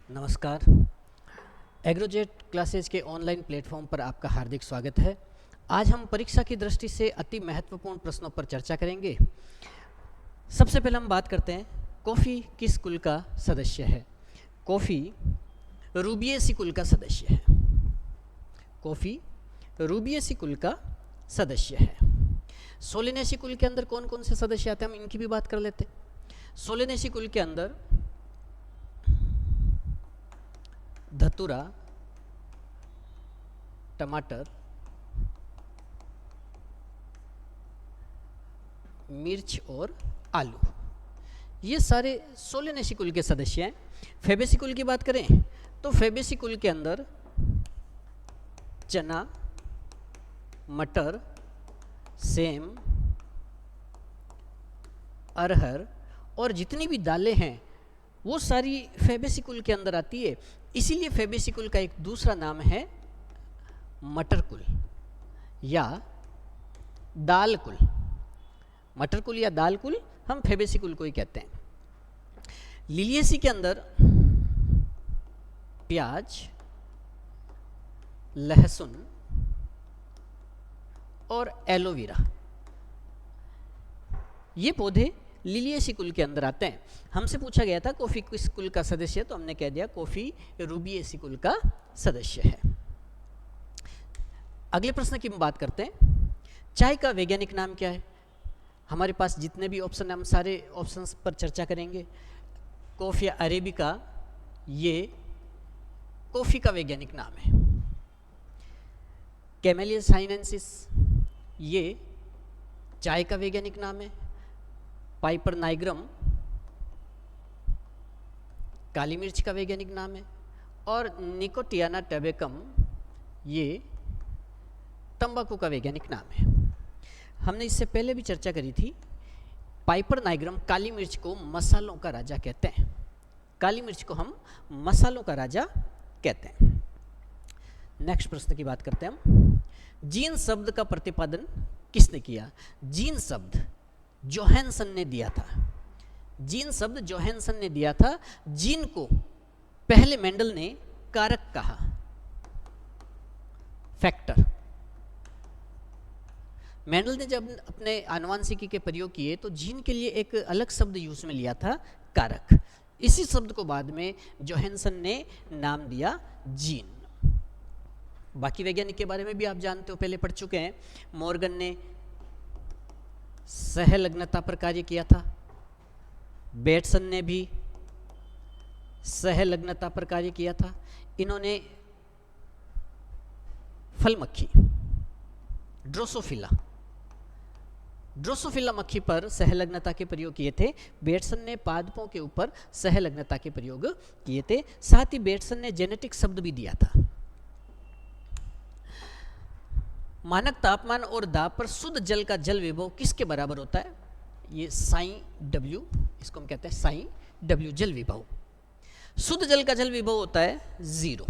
नमस्कार। एग्रोजेट क्लासेज के online platform पर आपका हार्दिक स्वागत है। आज हम परीक्षा की दृष्टि से अति महत्वपूर्ण प्रश्नों पर चर्चा करेंगे। सबसे पहले हम बात करते हैं, कॉफ़ी किस कुल का सदस्य है? कॉफ़ी रूबिएसी कुल का सदस्य है। कॉफ़ी रूबिएसी कुल का सदस्य है। सोलिनेसी कुल के अंदर कौन कौन से सदस्य आते हैं, हम इनकी भी बात कर लेते हैं। सोलिनेसी कुल के अंदर धतूरा, टमाटर, मिर्च और आलू, ये सारे सोलिनेसी कुल के सदस्य हैं। फेबेसी कुल की बात करें तो फेबेसी कुल के अंदर चना, मटर, सेम, अरहर और जितनी भी दालें हैं वो सारी फेबेसी कुल के अंदर आती है। इसीलिए फेबेसी कुल का एक दूसरा नाम है मटर कुल या दाल कुल। मटर कुल या दाल कुल हम फेबेसी कुल को ही कहते हैं। लिलिएसी के अंदर प्याज, लहसुन और एलोवेरा, ये पौधे लिलिएसी कुल के अंदर आते हैं। हमसे पूछा गया था कॉफ़ी किस कुल का सदस्य है, तो हमने कह दिया कॉफ़ी रूबिएसी कुल का सदस्य है। अगले प्रश्न की हम बात करते हैं, चाय का वैज्ञानिक नाम क्या है? हमारे पास जितने भी ऑप्शन हैं हम सारे ऑप्शंस पर चर्चा करेंगे। कॉफ़ी अरेबिका, ये कॉफ़ी का वैज्ञानिक नाम है। कैमेलिया साइनेंसिस, ये चाय का वैज्ञानिक नाम है। पाइपर नाइग्रम काली मिर्च का वैज्ञानिक नाम है। और निकोटियाना टैबेकम, ये तंबाकू का वैज्ञानिक नाम है। हमने इससे पहले भी चर्चा करी थी, पाइपर नाइग्रम काली मिर्च को मसालों का राजा कहते हैं। काली मिर्च को हम मसालों का राजा कहते हैं। नेक्स्ट प्रश्न की बात करते हैं हम, जीन शब्द का प्रतिपादन किसने किया? जीन शब्द जोहानसन ने दिया था। जीन शब्द जोहानसन ने दिया था। जीन को पहले मेंडल ने कारक कहा, फैक्टर। मेंडल ने जब अपने आनुवांशिकी के प्रयोग किए तो जीन के लिए एक अलग शब्द यूज में लिया था, कारक। इसी शब्द को बाद में जोहानसन ने नाम दिया जीन। बाकी वैज्ञानिक के बारे में भी आप जानते हो, पहले पढ़ चुके हैं। मॉर्गन ने सहलग्नता पर कार्य किया था। बेटसन ने भी सहलग्नता पर कार्य किया था। इन्होंने फल मक्खी ड्रोसोफिला मक्खी पर सहलग्नता के प्रयोग किए थे। बेटसन ने पादपों के ऊपर सहलग्नता के प्रयोग किए थे। साथ ही बेटसन ने जेनेटिक शब्द भी दिया था। मानक तापमान और दाब पर शुद्ध जल का जल विभव किसके बराबर होता है? ये साइन डब्ल्यू, इसको हम कहते हैं साइन डब्ल्यू, जल विभव। शुद्ध जल का जल विभव होता है 0।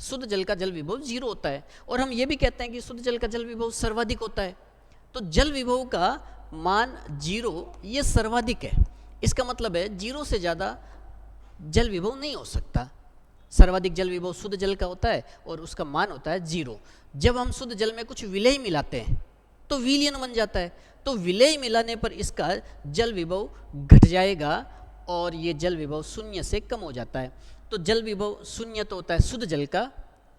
शुद्ध जल का जल विभव 0 होता है। और हम ये भी कहते हैं कि शुद्ध जल का जल विभव सर्वाधिक होता है। तो जल विभव का मान 0 ये सर्वाधिक है। इसका मतलब है 0 से ज़्यादा जल विभव नहीं हो सकता। सर्वाधिक जल विभव शुद्ध जल का होता है और उसका मान होता है 0। जब हम शुद्ध जल में कुछ विलेय मिलाते हैं तो विलयन बन जाता है। तो विलेय मिलाने पर इसका जल विभव घट जाएगा और ये जल विभव 0 से कम हो जाता है। तो जल विभव 0 तो होता है शुद्ध जल का,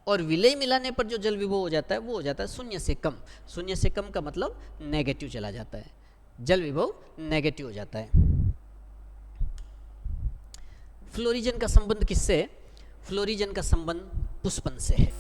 और विलेय मिलाने पर जो जल विभव हो जाता है वो हो जाता है 0 से कम। 0 से कम का मतलब नेगेटिव चला जाता है, जल विभव नेगेटिव हो जाता है। फ्लोरीजन का संबंध किससे है? फ्लोरीजन का संबंध पुष्पन से है।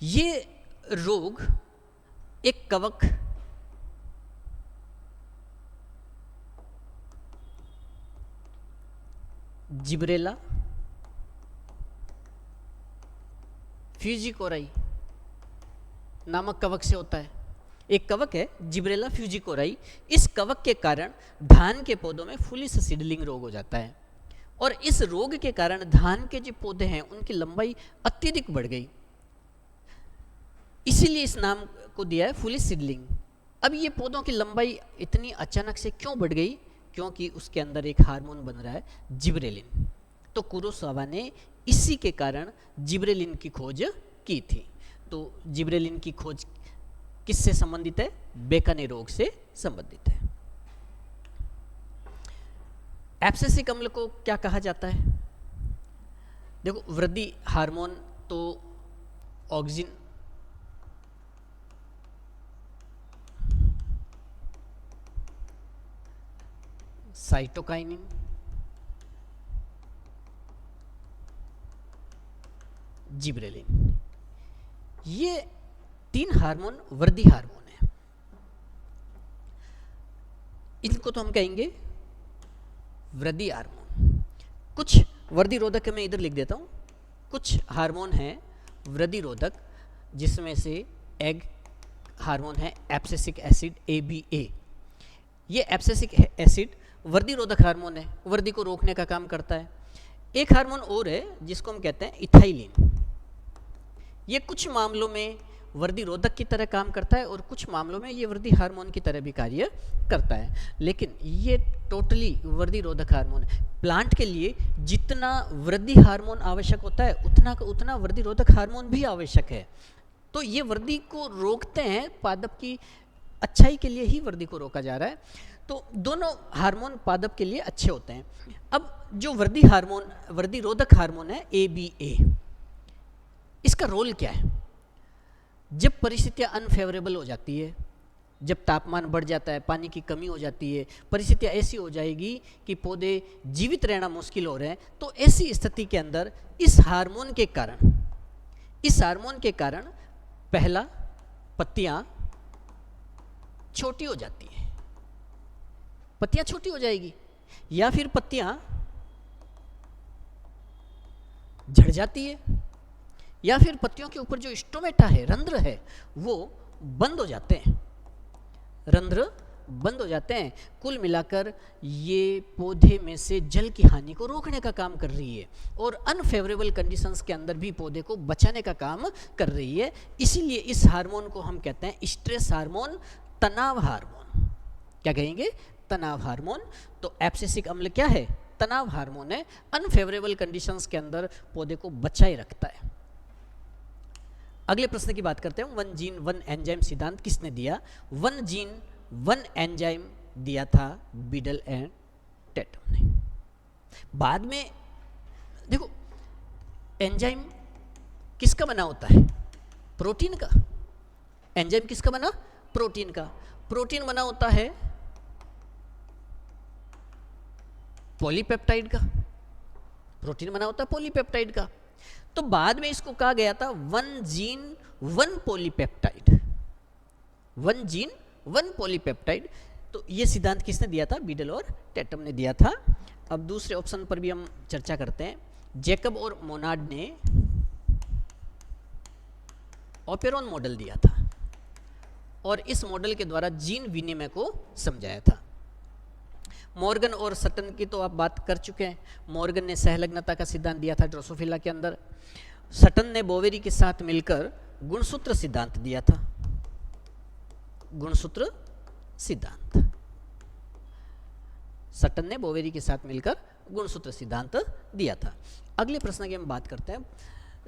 ये रोग एक कवक जिब्रेला फ्यूजिकोराई नामक कवक से होता है। एक कवक है जिब्रेला फ्यूजिकोराई। इस कवक के कारण धान के पौधों में फुलिस सीडलिंग रोग हो जाता है और इस रोग के कारण धान के जो पौधे हैं उनकी लंबाई अत्यधिक बढ़ गई, इसीलिए इस नाम को दिया है फुलिस सीडलिंग। अब ये पौधों की लंबाई इतनी अचानक से क्यों बढ़ गई? क्योंकि उसके अंदर एक हार्मोन बन रहा है जिब्रेलिन। तो कुरोसावा ने इसी के कारण जिब्रेलिन की खोज की थी। तो जिब्रेलिन की खोज किससे संबंधित है? बेकाने रोग से संबंधित है। एब्सेसिक अम्ल को क्या कहा जाता है? देखो, वृद्धि हार्मोन तो ऑक्सिन, साइटोकाइनिन, जिब्रेलिन, ये तीन हार्मोन वृद्धि हार्मोन है। इनको तो हम कहेंगे वृद्धि हार्मोन। कुछ वृद्धि रोधक मैं इधर लिख देता हूं। कुछ हार्मोन हैं वृद्धि रोधक, जिसमें से एक हार्मोन है एब्सेसिक एसिड ABA। ये एब्सेसिक एसिड वृद्धि रोधक हार्मोन है, वृद्धि को रोकने का काम करता है। एक हार्मोन और है जिसको हम कहते हैं इथाइलिन। ये कुछ मामलों में वृद्धि रोधक की तरह काम करता है और कुछ मामलों में ये वृद्धि हार्मोन की तरह भी कार्य करता है, लेकिन ये टोटली वृद्धि रोधक हार्मोन है। प्लांट के लिए जितना वृद्धि हार्मोन आवश्यक होता है उतना का उतना वृद्धि रोधक हार्मोन भी आवश्यक है। तो ये वृद्धि को रोकते हैं, पादप की अच्छाई के लिए ही वृद्धि को रोका जा रहा है। तो दोनों हार्मोन पादप के लिए अच्छे होते हैं। अब जो वृद्धि हार्मोन, वृद्धि रोधक हार्मोन है ABA, इसका रोल क्या है? जब परिस्थितियां अनफेवरेबल हो जाती है, जब तापमान बढ़ जाता है, पानी की कमी हो जाती है, परिस्थितियां ऐसी हो जाएगी कि पौधे जीवित रहना मुश्किल हो रहे हैं, तो ऐसी स्थिति के अंदर इस हार्मोन के कारण पहला, पत्तियां छोटी हो जाती है, पत्तियां छोटी हो जाएगी, या फिर पत्तियां झड़ जाती है, या फिर पत्तियों के ऊपर जो स्टोमेटा है, रंध्र है, वो बंद हो जाते हैं, रंध्र बंद हो जाते हैं। कुल मिलाकर ये पौधे में से जल की हानि को रोकने का काम कर रही है और अनफेवरेबल कंडीशंस के अंदर भी पौधे को बचाने का काम कर रही है। इसीलिए इस हार्मोन को हम कहते हैं स्ट्रेस हार्मोन, तनाव हार्मोन। क्या कहेंगे? तनाव हार्मोन। तो एब्सेसिक अम्ल क्या है? तनाव हार्मोन है। अनफेवरेबल कंडीशंस के अंदर पौधे को बचाए रखता है। अगले प्रश्न की बात करते हैं। वन जीन वन एंजाइम सिद्धांत किसने दिया? वन जीन वन एंजाइम दिया था बीडल एंड टेटम ने। बाद में देखो, एंजाइम किसका बना होता है? प्रोटीन का। एंजाइम किसका बना? प्रोटीन का। प्रोटीन बना होता है पॉलीपेप्टाइड का। प्रोटीन बना होता है पॉलीपेप्टाइड का। तो बाद में इसको कहा गया था one gene one polypeptide, one gene one polypeptide. तो ये सिद्धांत किसने दिया था? बीडल और टेटम ने दिया था। अब दूसरे ऑप्शन पर भी हम चर्चा करते हैं। जैकब और मोनार्ड ने ओपेरॉन मॉडल दिया था और इस मॉडल के द्वारा जीन विनिमय को समझाया था। मॉर्गन और सटन की तो आप बात कर चुके हैं। मॉर्गन ने सहलग्नता का सिद्धांत दिया था ड्रोसोफिला के अंदर। सटन ने बोवेरी के साथ मिलकर गुणसूत्र सिद्धांत दिया था। गुणसूत्र सिद्धांत, सटन ने बोवेरी के साथ मिलकर गुणसूत्र सिद्धांत दिया था। अगले प्रश्न की हम बात करते हैं।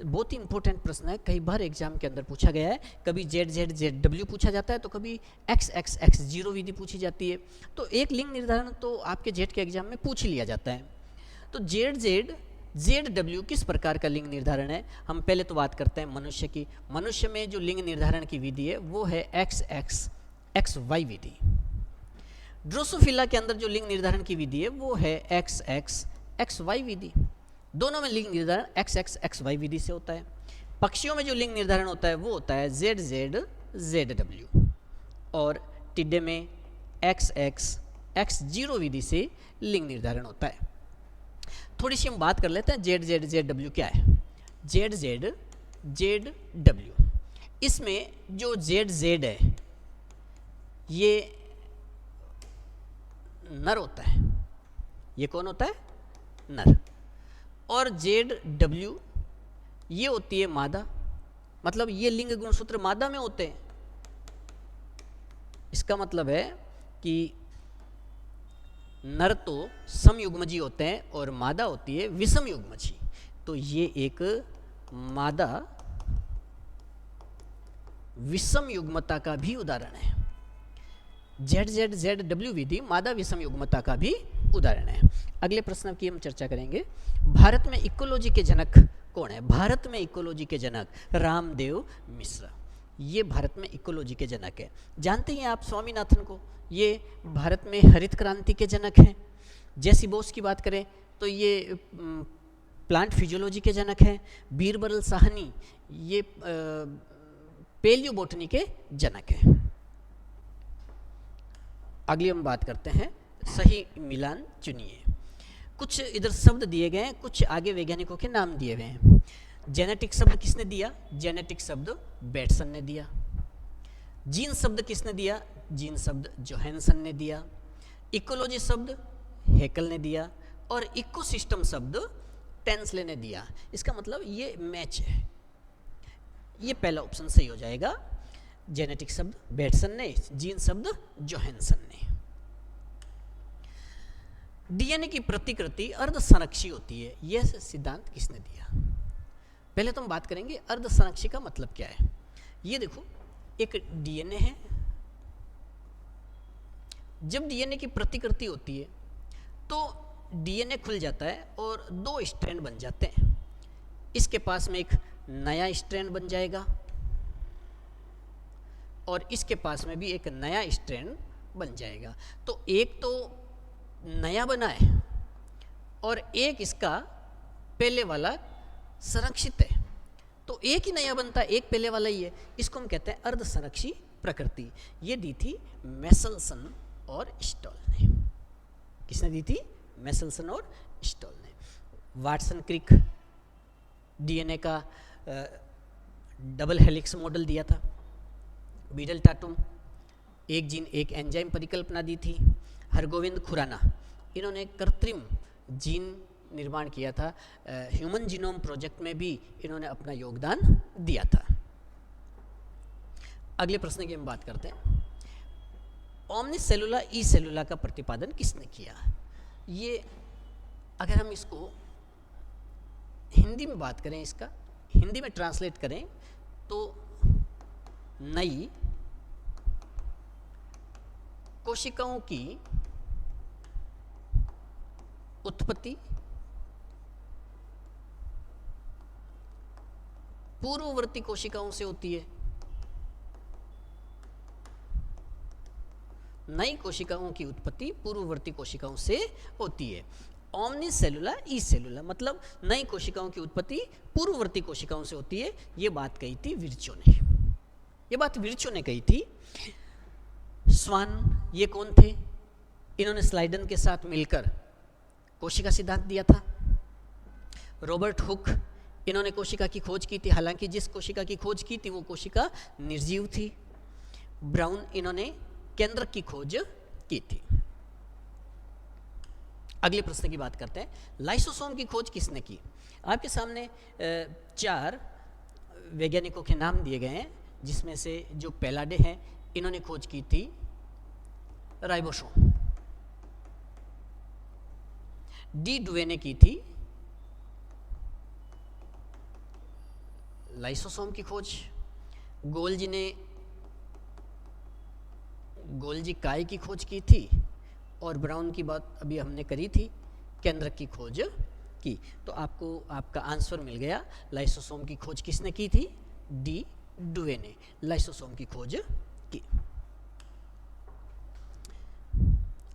बहुत ही इंपॉर्टेंट प्रश्न है, कई बार एग्जाम के अंदर पूछा गया है। कभी ZZ पूछा जाता है तो कभी XXX0 विधि पूछी जाती है। तो एक लिंग निर्धारण तो आपके जेड के एग्जाम में पूछ लिया जाता है। तो ZZ किस प्रकार का लिंग निर्धारण है? हम पहले तो बात करते हैं मनुष्य की। मनुष्य में जो लिंग निर्धारण की विधि है वो है XXXY विधि। ड्रोसोफिला के अंदर जो लिंग निर्धारण की विधि है वो है XXXY विधि। दोनों में लिंग निर्धारण XXXY विधि से होता है। पक्षियों में जो लिंग निर्धारण होता है वो होता है ZZ-ZW, और टिड्डे में XX-X0 विधि से लिंग निर्धारण होता है। थोड़ी सी हम बात कर लेते हैं ZZ-ZW क्या है। ZZ-ZW, इसमें जो ZZ है ये नर होता है, ये कौन होता है, नर, और ZW ये होती है मादा, मतलब ये लिंग गुणसूत्र मादा में होते हैं। इसका मतलब है कि नर तो समयुग्मजी होते हैं और मादा होती है विषम युग्मजी, तो ये एक मादा विषम युग्मता का भी उदाहरण है। ZZ-ZW विधि मादा विषम युग्मता का भी उदाहरण है। अगले प्रश्न की हम चर्चा करेंगे। भारत में इकोलॉजी के जनक कौन है? भारत में इकोलॉजी के जनक रामदेव मिश्र, ये भारत में इकोलॉजी के जनक है। जानते हैं आप स्वामीनाथन को, ये भारत में हरित क्रांति के जनक हैं। जेसी बोस की बात करें तो ये प्लांट फिजियोलॉजी के जनक हैं। बीरबल साहनी ये पेलियो बोटनी के जनक हैं। अगली हम बात करते हैं सही मिलान चुनिए। कुछ इधर शब्द दिए गए हैं, कुछ आगे वैज्ञानिकों के नाम दिए गए हैं। जेनेटिक शब्द किसने दिया? जेनेटिक शब्द बैटसन ने दिया। जीन शब्द किसने दिया? जीन शब्द जोहानसन ने दिया। इकोलॉजी शब्द हेकल ने दिया, और इकोसिस्टम शब्द टेंसले ने दिया। इसका मतलब ये मैच है, ये पहला ऑप्शन सही हो जाएगा। जेनेटिक शब्द बैटसन ने, जीन शब्द जोहानसन ने। डीएनए की प्रतिकृति अर्धसंरक्षी होती है, यह सिद्धांत किसने दिया? पहले तो हम बात करेंगे अर्धसंरक्षी का मतलब क्या है। ये देखो, एक डीएनए है, जब डीएनए की प्रतिकृति होती है तो डीएनए खुल जाता है और दो स्ट्रैंड बन जाते हैं। इसके पास में एक नया स्ट्रैंड बन जाएगा और इसके पास में भी एक नया स्ट्रैंड बन जाएगा। तो एक तो नया बना है और एक इसका पहले वाला संरक्षित है, तो एक ही नया बनता है, एक पहले वाला ही है। इसको हम कहते हैं अर्धसंरक्षी प्रकृति। ये दी थी मेसलसन और स्टॉल ने। किसने दी थी? मेसलसन और स्टॉल ने। वाटसन क्रिक डीएनए का डबल हेलिक्स मॉडल दिया था। बीडल टाटुम एक जीन एक एंजाइम परिकल्पना दी थी। हरगोविंद खुराना इन्होंने कृत्रिम जीन निर्माण किया था। ह्यूमन जीनोम प्रोजेक्ट में भी इन्होंने अपना योगदान दिया था। अगले प्रश्न की हम बात करते हैं। ओमनी सेलुला ई सेलुला का प्रतिपादन किसने किया? ये अगर हम इसको हिंदी में बात करें, इसका हिंदी में ट्रांसलेट करें तो नई कोशिकाओं की उत्पत्ति पूर्ववर्ती कोशिकाओं से होती है। नई कोशिकाओं की उत्पत्ति पूर्ववर्ती कोशिकाओं से होती है। ओमनी सेलुला ई सेलुला मतलब नई कोशिकाओं की उत्पत्ति पूर्ववर्ती कोशिकाओं से होती है। ये बात कही थी विर्चो ने, ये बात विर्चो ने कही थी। स्वान ये कौन थे? इन्होंने स्लाइडन के साथ मिलकर कोशिका सिद्धांत दिया था। रॉबर्ट हुक इन्होंने कोशिका की खोज की थी, हालांकि जिस कोशिका की खोज की थी वो कोशिका निर्जीव थी। ब्राउन इन्होंने केंद्रक की खोज की थी। अगले प्रश्न की बात करते हैं। लाइसोसोम की खोज किसने की? आपके सामने 4 वैज्ञानिकों के नाम दिए गए हैं, जिसमें से जो पेलाडे हैं इन्होंने खोज की थी राइबोसोम। डी डुवेने की थी लाइसोसोम की खोज। गोल्जी ने गोल्जी काय की खोज की थी, और ब्राउन की बात अभी हमने करी थी, केंद्रक की खोज की। तो आपको आपका आंसर मिल गया। लाइसोसोम की खोज किसने की थी? डी डुवे ने लाइसोसोम की खोज की।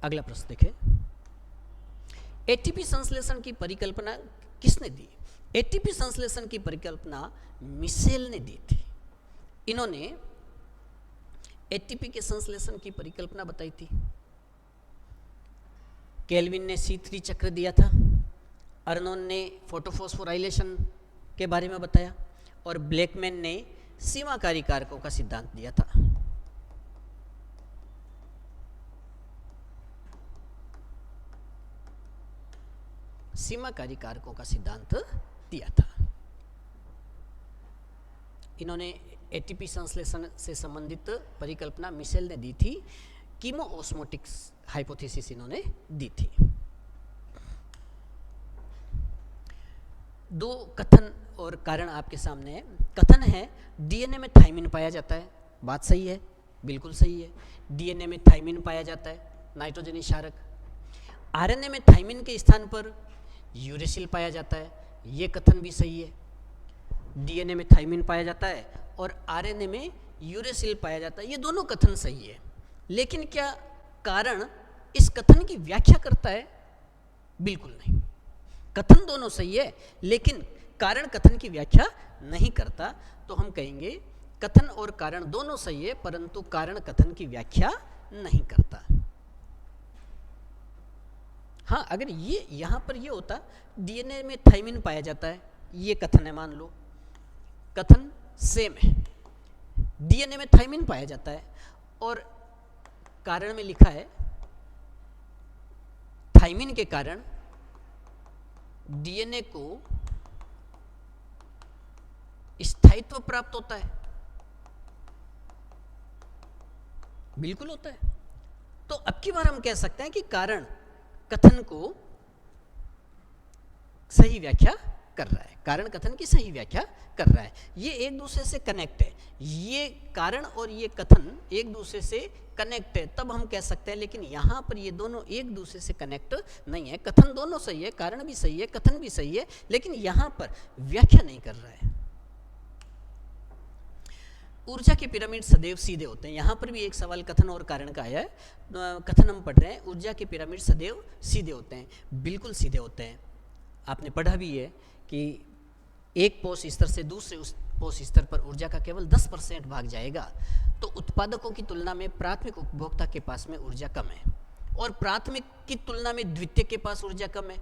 अगला प्रश्न देखें। एटीपी संश्लेषण की परिकल्पना किसने दी? एटीपी संश्लेषण की परिकल्पना मिशेल ने दी थी। इन्होंने एटीपी के संश्लेषण की परिकल्पना बताई थी। केल्विन ने C3 चक्र दिया था, अर्नोन ने फोटोफॉस्फोराइलेशन के बारे में बताया और ब्लैकमैन ने सीमाकारी कारकों का सिद्धांत दिया था। सीमाकारी कारकों का सिद्धांत दिया था। इन्होंने एटीपी संश्लेषण से संबंधित परिकल्पना मिशेल ने दी थी। कीमोओस्मोटिक्स हाइपोथेसिस इन्होंने दी थी। दो कथन और कारण आपके सामने है। कथन है डीएनए में थाइमिन पाया जाता है, बात सही है, बिल्कुल सही है। डीएनए में थाइमिन पाया जाता है, नाइट्रोजनी क्षारक। आरएनए में थाइमिन के स्थान पर यूरेसिल पाया जाता है, ये कथन भी सही है। डीएनए में थाइमिन पाया जाता है और आरएनए में यूरेसिल पाया जाता है, ये दोनों कथन सही है। लेकिन क्या कारण इस कथन की व्याख्या करता है? बिल्कुल नहीं। कथन दोनों सही है लेकिन कारण कथन की व्याख्या नहीं करता। तो हम कहेंगे कथन और कारण दोनों सही है परंतु कारण कथन की व्याख्या नहीं करता। हाँ, अगर ये यहां पर ये होता डीएनए में थाइमिन पाया जाता है, ये कथन है, मान लो कथन सेम है, डीएनए में थाइमिन पाया जाता है और कारण में लिखा है थाइमिन के कारण डीएनए को स्थायित्व प्राप्त होता है, बिल्कुल होता है। तो अब की बार हम कह सकते हैं कि कारण कथन को सही व्याख्या कर रहा है, कारण कथन की सही व्याख्या कर रहा है। ये एक दूसरे से कनेक्ट है, ये कारण और ये कथन एक दूसरे से कनेक्ट है, तब हम कह सकते हैं। लेकिन यहां पर ये दोनों एक दूसरे से कनेक्ट नहीं है। कथन दोनों सही है, कारण भी सही है, कथन भी सही है, लेकिन यहां पर व्याख्या नहीं कर रहा है। ऊर्जा के पिरामिड सदैव सीधे होते हैं। यहां पर भी एक सवाल कथन और कारण का आया है। कथन हम पढ़ रहे हैं, ऊर्जा के पिरामिड सदैव सीधे होते हैं, बिल्कुल सीधे होते हैं। आपने पढ़ा भी है कि एक पोष स्तर से दूसरे उस पोष स्तर पर ऊर्जा का केवल 10% भाग जाएगा। तो उत्पादकों की तुलना में प्राथमिक उपभोक्ता के पास में ऊर्जा कम है और प्राथमिक की तुलना में द्वितीयक के पास ऊर्जा कम है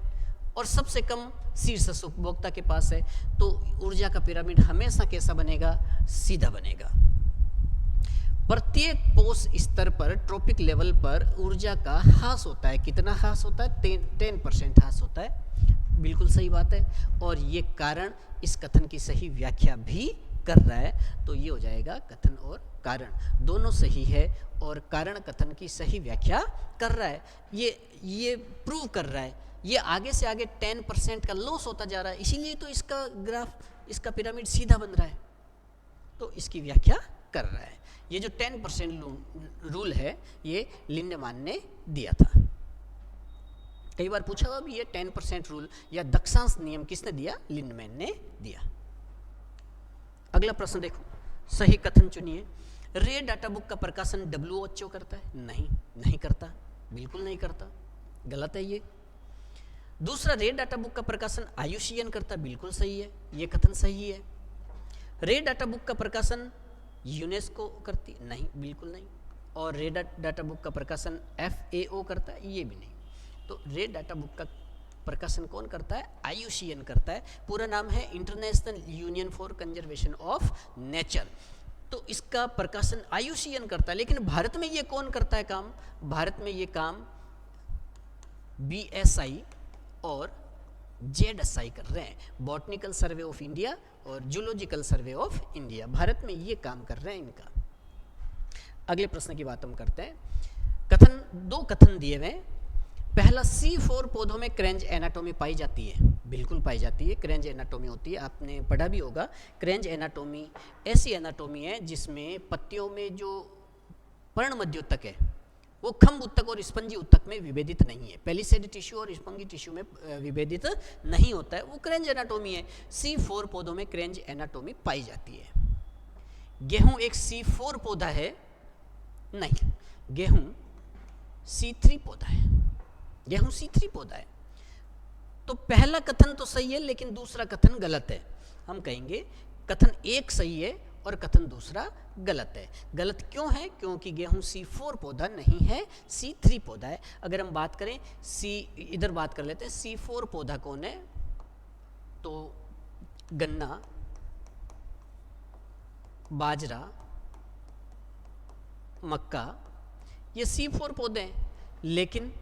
और सबसे कम शीर्ष उपभोक्ता के पास है। तो ऊर्जा का पिरामिड हमेशा कैसा बनेगा? सीधा बनेगा। प्रत्येक पोष स्तर पर ट्रॉपिक लेवल पर ऊर्जा का ह्रास होता है। कितना ह्रास होता है? 10% ह्रास होता है, बिल्कुल सही बात है। और ये कारण इस कथन की सही व्याख्या भी कर रहा है। तो ये हो जाएगा कथन और कारण दोनों सही है और कारण कथन की सही व्याख्या कर रहा है। ये प्रूव कर रहा है। ये आगे से आगे 10% का लॉस होता जा रहा है, इसीलिए तो इसका ग्राफ, इसका पिरामिड सीधा बन रहा है। तो इसकी व्याख्या कर रहा है। ये जो 10% रूल है ये लिंडमान ने दिया था। कई बार पूछा हुआ भी ये 10% रूल या दक्षांश नियम किसने दिया? लिंडमैन ने दिया। अगला प्रश्न देखो, सही कथन चुनिए। रे डाटा बुक का प्रकाशन WHO करता है? नहीं करता, बिल्कुल नहीं करता, गलत है ये। दूसरा, रे डाटा बुक का प्रकाशन IUCN करता, बिल्कुल सही है, ये कथन सही है। रे डाटा बुक का प्रकाशन यूनेस्को करती? नहीं, बिल्कुल नहीं। और रे डाटा बुक का प्रकाशन FAO करता है? ये भी नहीं। तो रे डाटा बुक का प्रकाशन कौन करता है? IUCN करता है। पूरा नाम है international union for conservation of nature. तो इसका प्रकाशन IUCN करता है। लेकिन भारत में ये कौन करता है काम? भारत में ये काम BSI और ZSI कर रहे हैं, बॉटनिकल सर्वे ऑफ इंडिया और zoological survey of India. Bharat में ये काम कर रहे हैं इनका। अगले प्रश्न की बात हम करते हैं। दो कथन दिए हुए। पहला, C4 पौधों में क्रेंज एनाटोमी पाई जाती है? बिल्कुल पाई जाती है, क्रेंज एनाटोमी होती है, आपने पढ़ा भी होगा। क्रेंज एनाटोमी ऐसी एनाटोमी है जिसमें पत्तियों में जो पर्ण मध्योतक है वो खम्भ उत्तक और स्पंजी उत्तक में विभेदित नहीं है, पेलिसेड टिश्यू और स्पंजी टिश्यू में विभेदित नहीं होता है, वो क्रेंज एनाटोमी है। C4 पौधों में क्रेंज एनाटोमी पाई जाती है। गेहूं एक C4 पौधा है? नहीं, गेहूं C3 पौधा है। गेहूं C3 पौधा है। तो पहला कथन तो सही है लेकिन दूसरा कथन गलत है। हम कहेंगे कथन एक सही है और कथन दूसरा गलत है। गलत क्यों है? क्योंकि गेहूं C4 पौधा नहीं है, C3 पौधा है। अगर हम बात करें इधर बात कर लेते हैं, C4 पौधा कौन है? तो गन्ना, बाजरा, मक्का, ये C4 पौधे हैं। लेकिन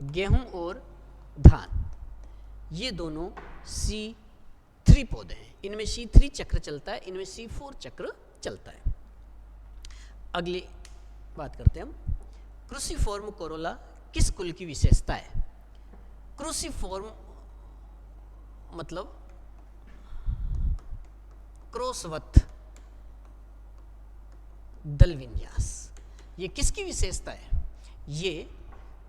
गेहूं और धान ये दोनों C3 पौधे हैं। इनमें C3 चक्र चलता है, इनमें C4 चक्र चलता है। अगली बात करते हैं हम, क्रूसिफॉर्म कोरोला किस कुल की विशेषता है? क्रूसिफॉर्म मतलब क्रॉसवत दल विन्यास। ये किसकी विशेषता है? ये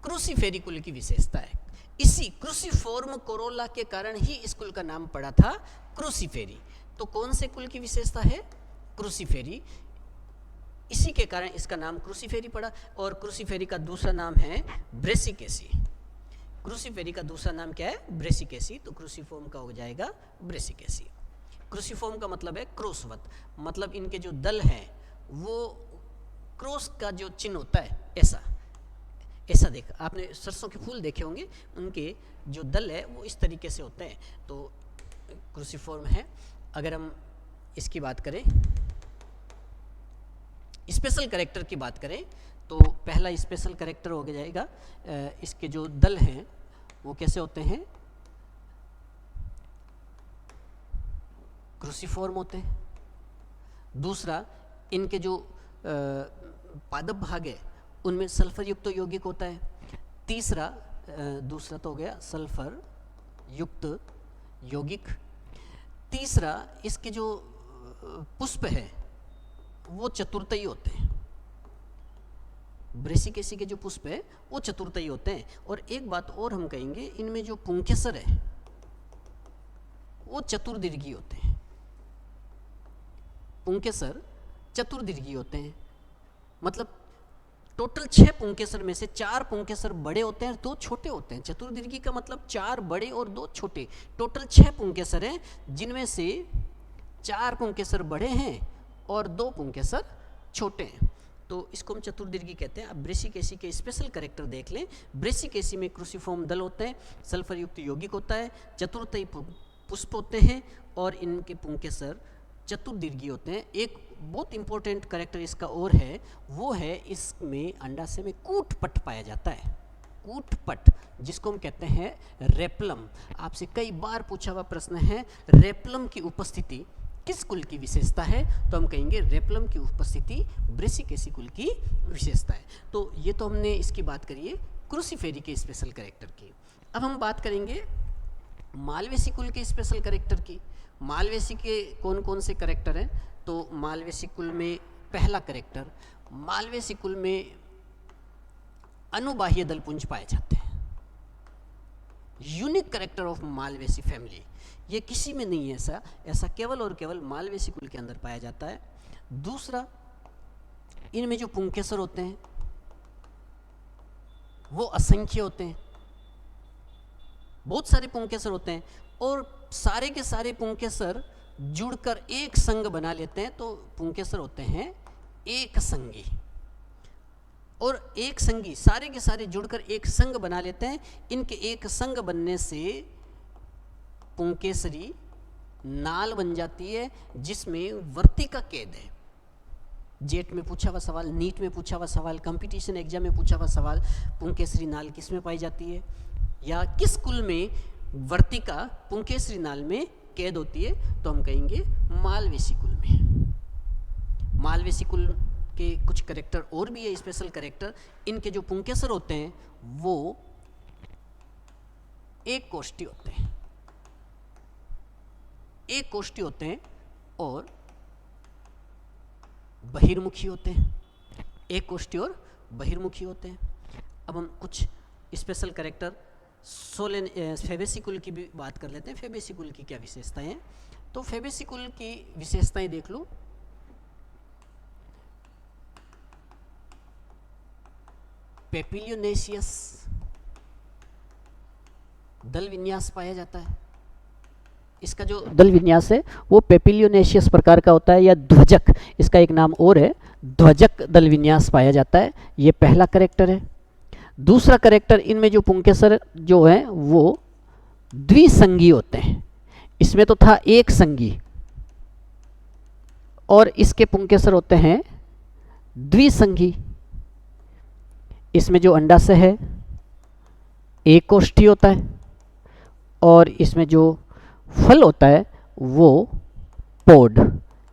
क्रूसिफेरी कुल की विशेषता है। इसी क्रूसिफॉर्म कोरोला के कारण ही इस कुल का नाम पड़ा था क्रूसिफेरी। तो कौन से कुल की विशेषता है? क्रूसिफेरी। इसी के कारण इसका नाम क्रूसिफेरी पड़ा। और क्रूसिफेरी का दूसरा नाम है ब्रेसिकेसी। क्रूसिफेरी का दूसरा नाम क्या है? ब्रेसिकेसी। तो क्रूसिफॉर्म का हो जाएगा ब्रेसिकेसी। क्रूसिफॉर्म का मतलब है क्रॉसवत, मतलब इनके जो दल हैं वो क्रॉस का जो चिन्ह होता है ऐसा ऐसा देख, आपने सरसों के फूल देखे होंगे, उनके जो दल है वो इस तरीके से होते हैं। तो क्रूसिफॉर्म है। अगर हम इसकी बात करें, स्पेशल कैरेक्टर की बात करें, तो पहला स्पेशल कैरेक्टर हो जाएगा इसके जो दल हैं वो कैसे होते हैं? क्रूसिफॉर्म होते हैं। दूसरा, इनके जो पादप भाग है उनमें सल्फर युक्त यौगिक होता है। तीसरा, दूसरा तो हो गया सल्फर युक्त यौगिक। तीसरा, इसके जो पुष्प है वो चतुर्थई होते हैं। ब्रेसिकेसी के जो पुष्प है वो चतुर्थई होते हैं। और एक बात और हम कहेंगे, इनमें जो पुंकेसर है वो चतुर्दीर्घी होते हैं। पुंकेसर चतुर्दीर्घी होते हैं, मतलब टोटल 6 पुंकेसर में से 4 पुंकेसर बड़े होते हैं, 2 छोटे होते हैं। चतुर्दीर्घी का मतलब 4 बड़े और 2 छोटे। टोटल 6 पुंकेसर हैं, जिनमें से 4 पुंकेसर बड़े हैं और 2 पुंकेसर छोटे हैं। तो इसको हम चतुर्दीर्घी कहते हैं। अब ब्रेसिकेसी के स्पेशल कैरेक्टर देख लें। ब्रेसिकेसी में क्रूसिफॉर्म दल होते हैं, सल्फर युक्त यौगिक होता है, चतुर्थई पुष्प होते हैं और इनके पुंकेसर चतुर्दीर्घी होते हैं। एक बहुत इंपॉर्टेंट कैरेक्टर इसका और है, वो है इसमें अंडाशय में कूटपट पाया जाता है। कूटपट, जिसको हम कहते हैं रेपलम। आपसे कई बार पूछा हुआ प्रश्न है, रेपलम की उपस्थिति किस कुल की विशेषता है? तो हम कहेंगे रेपलम की उपस्थिति ब्रेसिकेसी कुल की विशेषता है। तो ये तो हमने इसकी बात करी है क्रूसिफेरी के स्पेशल कैरेक्टर की। अब हम बात करेंगे मालवेसी कुल के स्पेशल कैरेक्टर की। मालवेसी के कौन कौन से कैरेक्टर हैं? तो मालवेसी कुल में पहला कैरेक्टर, मालवेसी कुल में अनुबाह्य दलपुंज पाए जाते हैं। Unique character of Malvaceae family, ये किसी में नहीं है ऐसा केवल और केवल मालवेसी कुल के अंदर पाया जाता है। दूसरा, इनमें जो पुंकेसर होते हैं वो असंख्य होते हैं, बहुत सारे पुंकेसर होते हैं और सारे के सारे पुंकेसर जुड़कर एक संघ बना लेते हैं, तो पुंकेसर होते हैं एक संगी। और एक संगी सारे के सारे जुड़कर एक संघ बना लेते हैं। इनके एक संघ बनने से पुंकेसरी नाल बन जाती है, जिसमें वर्तिका कैद है। जेट में पूछा हुआ सवाल, नीट में पूछा हुआ सवाल, कंपटीशन एग्जाम में पूछा हुआ सवाल, पुंकेसरी नाल किस में पाई जाती है या किस कुल में वर्तिका पुंकेसरी नाल में कैद होती है? तो हम कहेंगे मालवेसी कुल में। मालवेसी कुल के कुछ कैरेक्टर और भी है स्पेशल कैरेक्टर। इनके जो पुंकेसर होते हैं वो एक कोष्ठी होते हैं, एक कोष्ठी होते हैं और बहिर्मुखी होते हैं। एक कोष्ठी और बहिर्मुखी होते हैं। अब हम कुछ स्पेशल कैरेक्टर फेबेसी कुल की भी बात कर लेते हैं। फेबेसी कुल की क्या विशेषताएं हैं? तो फेबेसी कुल की विशेषताएं देख लो। पेपिलियोनेशियस, दल विन्यास पाया जाता है। इसका जो दल विन्यास है वो पेपिलियोनेशियस प्रकार का होता है या ध्वजक, इसका एक नाम और है, ध्वजक दल विन्यास पाया जाता है। ये पहला करेक्टर है। दूसरा करेक्टर, इनमें जो पुंकेसर जो है वो द्विसंगी होते हैं। इसमें तो था एक संगी और इसके पुंकेसर होते हैं द्विसंगी। इसमें जो अंडाशय है एक कोष्ठी होता है और इसमें जो फल होता है वो पोड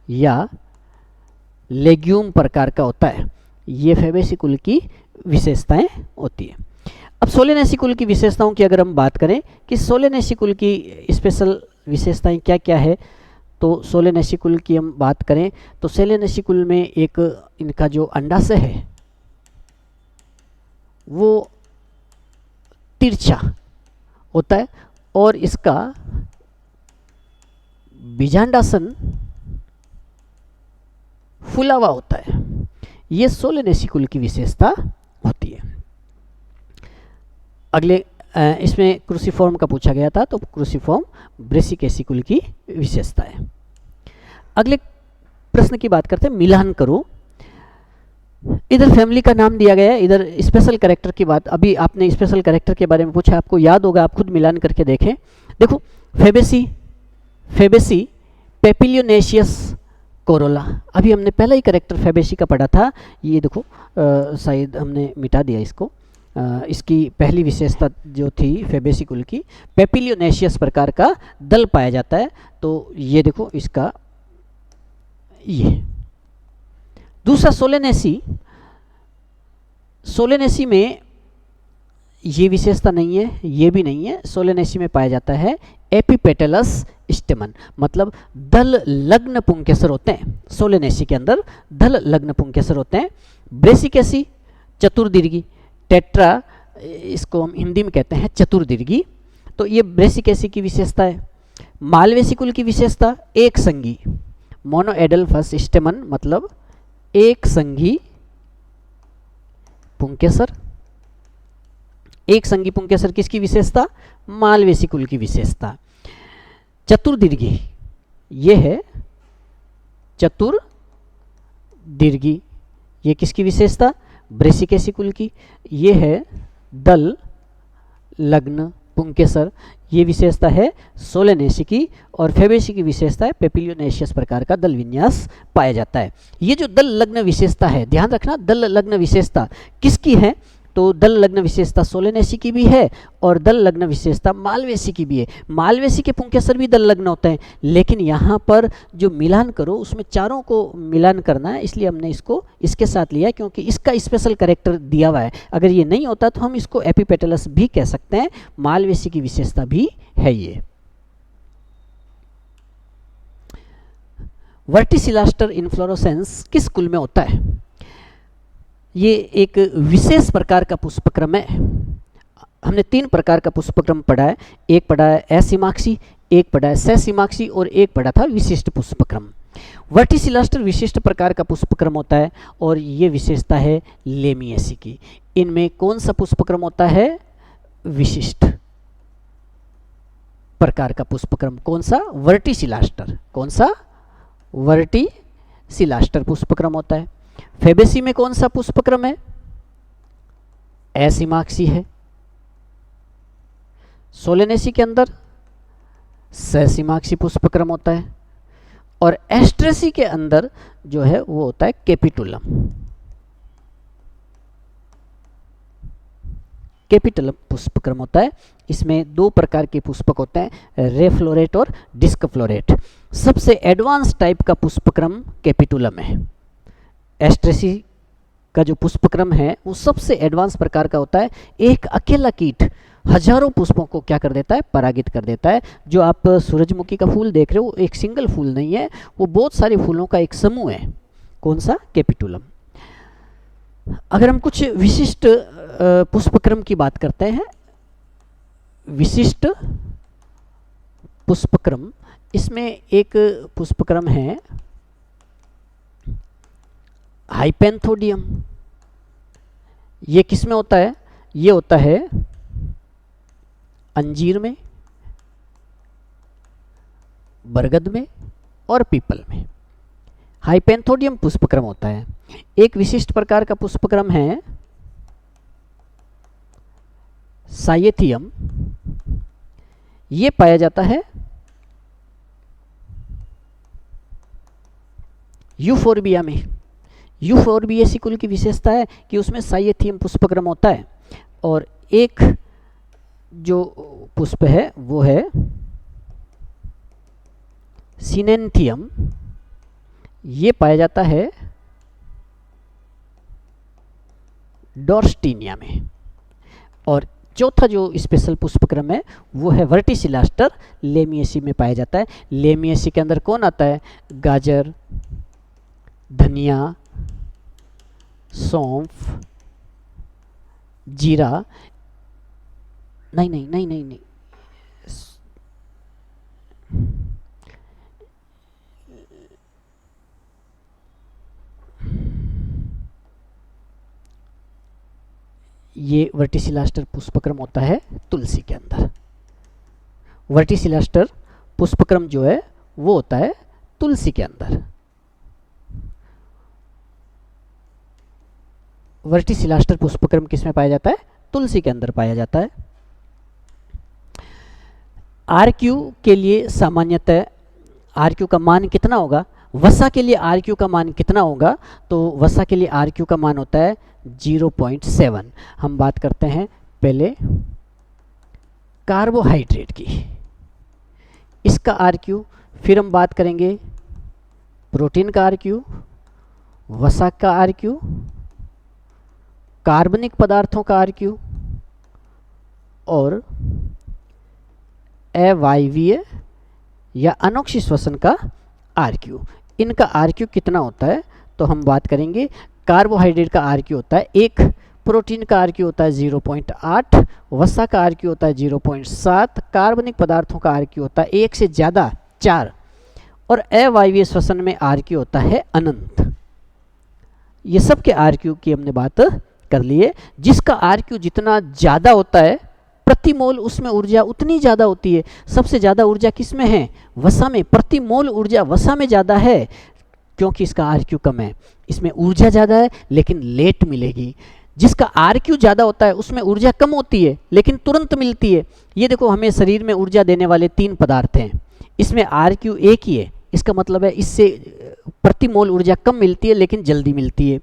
या लेग्यूम प्रकार का होता है। ये फैबेसी कुल की विशेषताएं होती है। अब सोलेनेसी कुल की विशेषताओं की अगर हम बात करें कि सोलेनेसी कुल की स्पेशल विशेषताएं क्या क्या है, तो सोलेनेसी कुल की हम बात करें तो सोलेनेसी कुल में एक इनका जो अंडाशय है वो तिरछा होता है और इसका बीजांडासन फूला हुआ होता है। ये सोलेनेसी कुल की विशेषता होती है। अगले इसमें क्रूसीफॉर्म का पूछा गया था, तो क्रूसीफॉर्म ब्रेसिकेसी कुल की विशेषता है। अगले प्रश्न की बात करते हैं, मिलान करो। इधर फैमिली का नाम दिया गया है, इधर स्पेशल कैरेक्टर की बात। अभी आपने स्पेशल कैरेक्टर के बारे में पूछा, आपको याद होगा, आप खुद मिलान करके देखें। देखो फेबेसी पेपिलियोनेशियस कोरोला, अभी हमने पहला ही कैरेक्टर फेबेसी का पढ़ा था। ये देखो शायद हमने मिटा दिया इसको। इसकी पहली विशेषता जो थी फेबेसी कुल की, पेपिलियोनेशियस प्रकार का दल पाया जाता है। तो ये देखो इसका ये दूसरा सोलेनेसी में ये विशेषता नहीं है, ये भी नहीं है। सोलेनेसी में पाया जाता है एपिपेटलस स्टेमन, मतलब दल लग्न पुंकेसर होते हैं। सोलेनेसी के अंदर दल लग्न पुंकेसर होते हैं। ब्रेसिकेसी चतुर्दीर्घी, टेट्रा इसको हम हिंदी में कहते हैं चतुर्दीर्घी। तो ये ब्रेसिकेसी की विशेषता है। मालवेसी कुल की विशेषता एक संगी, मोनोएडल्फस स्टेमन, मतलब एक संगी पुंकेसर। एक संगी पुंकेसर किसकी विशेषता? मालवेसी कुल की विशेषता। चतुर्दीर्घी, ये है चतुर्दीर्घी, ये किसकी विशेषता? ब्रेसिकेसी कुल की। ये है दल लग्न पुंकेसर, ये विशेषता है सोलेनेसी की। और फेबेसी की विशेषता है पेपिलियोनेशियस प्रकार का दल विन्यास पाया जाता है। ये जो दल लग्न विशेषता है, ध्यान रखना, दल लग्न विशेषता किसकी है? तो दल लग्न विशेषता सोलेनेसी की भी है और दल लग्न विशेषता मालवेसी की भी है। मालवेसी के पुंकेसर भी दल लग्न होते हैं, लेकिन यहाँ पर जो मिलान करो उसमें चारों को मिलान करना है, इसलिए हमने इसको इसके साथ लिया क्योंकि इसका स्पेशल कैरेक्टर दिया हुआ है। अगर ये नहीं होता तो हम इसको एपिपेटलस भी कह सकते हैं। मालवेसी की विशेषता भी है ये। वर्टिसिलास्टर इन्फ्लोरोसेंस किस कुल में होता है? ये एक विशेष प्रकार का पुष्पक्रम है। हमने 3 प्रकार का पुष्पक्रम पढ़ा है। एक पढ़ा है एसिमाक्सी, एक पढ़ा है सेसिमाक्सी और एक पढ़ा था विशिष्ट पुष्पक्रम। वर्टिसिलास्टर विशिष्ट प्रकार का पुष्पक्रम होता है और ये विशेषता है लेमिएसी की। इनमें कौन सा पुष्पक्रम होता है? विशिष्ट प्रकार का पुष्पक्रम। कौन सा? वर्टिसिलास्टर। कौन सा? वर्टिसिलास्टर पुष्पक्रम होता है। फेबेसी में कौन सा पुष्पक्रम है? एसिमाक्सी है। सोलेनेसी के अंदर सेसिमाक्सी पुष्पक्रम होता है और एस्ट्रेसी के अंदर जो है वो होता है कैपिटुलम। कैपिटुलम पुष्पक्रम होता है। इसमें 2 प्रकार के पुष्पक होते हैं, रे फ्लोरेट और डिस्क फ्लोरेट। सबसे एडवांस टाइप का पुष्पक्रम कैपिटुलम है। एस्ट्रेसी का जो पुष्पक्रम है वो सबसे एडवांस प्रकार का होता है। एक अकेला कीट हजारों पुष्पों को क्या कर देता है? परागित कर देता है। जो आप सूरजमुखी का फूल देख रहे हो, एक सिंगल फूल नहीं है, वो बहुत सारे फूलों का एक समूह है। कौन सा? कैपिटुलम। अगर हम कुछ विशिष्ट पुष्पक्रम की बात करते हैं, विशिष्ट पुष्पक्रम, इसमें एक पुष्पक्रम है हाइपेंथोडियम। ये किस में होता है? ये होता है अंजीर में, बरगद में और पीपल में हाइपेंथोडियम पुष्पक्रम होता है। एक विशिष्ट प्रकार का पुष्पक्रम है साइएथियम, ये पाया जाता है यूफोर्बिया में। यूफोर्बिएसी कुल की विशेषता है कि उसमें साइएथियम पुष्पक्रम होता है। और एक जो पुष्प है वो है सिनेंथियम, ये पाया जाता है डॉर्स्टीनिया में। और चौथा जो स्पेशल पुष्पक्रम है वो है वर्टिसिलास्टर लेमिएसी में पाया जाता है। लेमिएसी के अंदर कौन आता है? गाजर, धनिया, सौंफ, जीरा, नहीं नहीं नहीं नहीं नहीं, ये वर्टिसिलास्टर पुष्पक्रम होता है तुलसी के अंदर। वर्टिसिलास्टर पुष्पक्रम जो है वो होता है तुलसी के अंदर। वर्टिसिलास्टर पुष्पक्रम किस में पाया जाता है? तुलसी के अंदर पाया जाता है। आरक्यू के लिए सामान्यतः आरक्यू का मान कितना होगा? वसा के लिए आरक्यू का मान कितना होगा? तो वसा के लिए आरक्यू का मान होता है 0.7। हम बात करते हैं पहले कार्बोहाइड्रेट की, इसका आरक्यू, फिर हम बात करेंगे प्रोटीन का आरक्यू, वसा का आरक्यू, कार्बनिक पदार्थों का आरक्यू और अवायवीय या अनोक्षी श्वसन का आरक्यू। इनका आरक्यू कितना होता है? तो हम बात करेंगे कार्बोहाइड्रेट का आरक्यू होता है 1, प्रोटीन का आरक्यू होता है 0.8, वसा का आरक्यू होता है 0.7, कार्बनिक पदार्थों का आरक्यू होता है 1 से ज़्यादा 4 और अवायवीय श्वसन में आरक्यू होता है अनंत। ये सब के आरक्यू की हमने बात कर ली है। जिसका आरक्यू जितना ज़्यादा होता है प्रति मोल उसमें ऊर्जा उतनी ज़्यादा होती है। सबसे ज़्यादा ऊर्जा किस में है? वसा में। प्रति मोल ऊर्जा वसा में ज़्यादा है क्योंकि इसका आरक्यू कम है। इसमें ऊर्जा ज़्यादा है लेकिन लेट मिलेगी। जिसका आरक्यू ज़्यादा होता है उसमें ऊर्जा कम होती है लेकिन तुरंत मिलती है। ये देखो, हमें शरीर में ऊर्जा देने वाले 3 पदार्थ हैं, इसमें आरक्यू 1 ही है। इसका मतलब है इससे प्रति मोल ऊर्जा कम मिलती है लेकिन जल्दी मिलती है।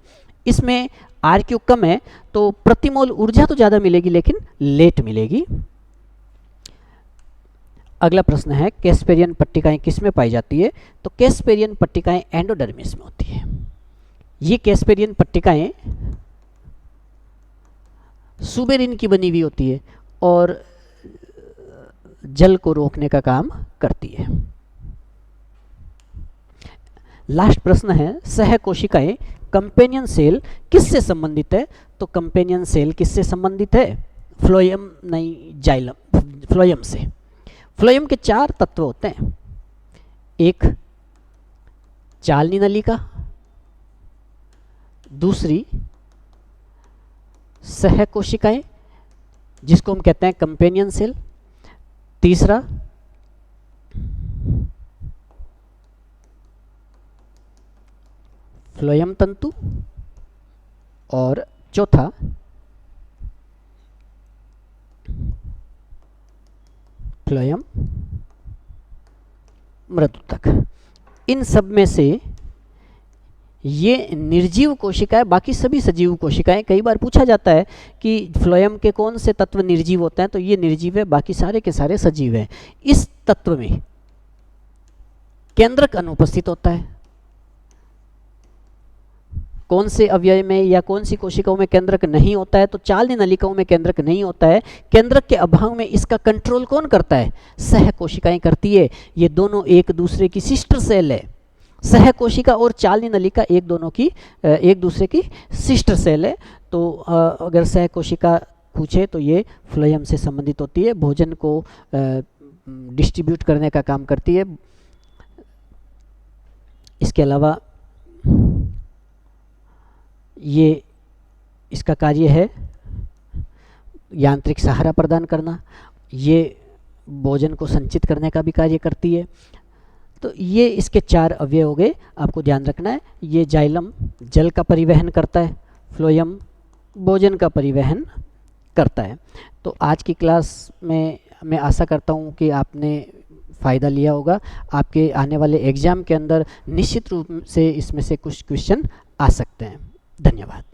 इसमें आरक्यू कम है तो प्रति मोल ऊर्जा तो ज़्यादा मिलेगी लेकिन लेट मिलेगी। अगला प्रश्न है कैस्पेरियन पट्टिकाएं किस में पाई जाती है? तो कैस्पेरियन पट्टिकाएं एंडोडर्मिस में होती है। ये कैस्पेरियन पट्टिकाएं सुबेरिन की बनी हुई होती है और जल को रोकने का काम करती है। लास्ट प्रश्न है सहकोशिकाएं कंपेनियन सेल किससे संबंधित है? तो कंपेनियन सेल किससे संबंधित है? फ्लोएम नहीं, जाइलम, फ्लोएम से। फ्लोएम के 4 तत्व होते हैं। एक चालनी नलिका, दूसरी सहकोशिकाएं जिसको हम कहते हैं कंपेनियन सेल, तीसरा फ्लोएम तंतु और चौथा फ्लोएम मृदुतक। इन सब में से ये निर्जीव कोशिकाएं, बाकी सभी सजीव कोशिकाएं। कई बार पूछा जाता है कि फ्लोएम के कौन से तत्व निर्जीव होते हैं, तो ये निर्जीव है, बाकी सारे के सारे सजीव हैं। इस तत्व में केंद्रक अनुपस्थित होता है। कौन से अवयव में या कौन सी कोशिकाओं में केंद्रक नहीं होता है? तो चालनी नलिकाओं में केंद्रक नहीं होता है। केंद्रक के अभाव में इसका कंट्रोल कौन करता है? सह कोशिकाएं करती है। ये दोनों एक दूसरे की सिस्टर सेल है। सह कोशिका और चालनी नलिका एक दूसरे की सिस्टर सेल है। तो अगर सह कोशिका पूछे तो ये फ्लोएम से संबंधित होती है, भोजन को डिस्ट्रीब्यूट करने का काम करती है। इसके अलावा ये इसका कार्य है यांत्रिक सहारा प्रदान करना ये भोजन को संचित करने का भी कार्य करती है। तो ये इसके 4 अवयव हो गए, आपको ध्यान रखना है। ये जाइलम जल का परिवहन करता है, फ्लोएम भोजन का परिवहन करता है। तो आज की क्लास में मैं आशा करता हूँ कि आपने फ़ायदा लिया होगा। आपके आने वाले एग्ज़ाम के अंदर निश्चित रूप से इसमें से कुछ क्वेश्चन आ सकते हैं। धन्यवाद।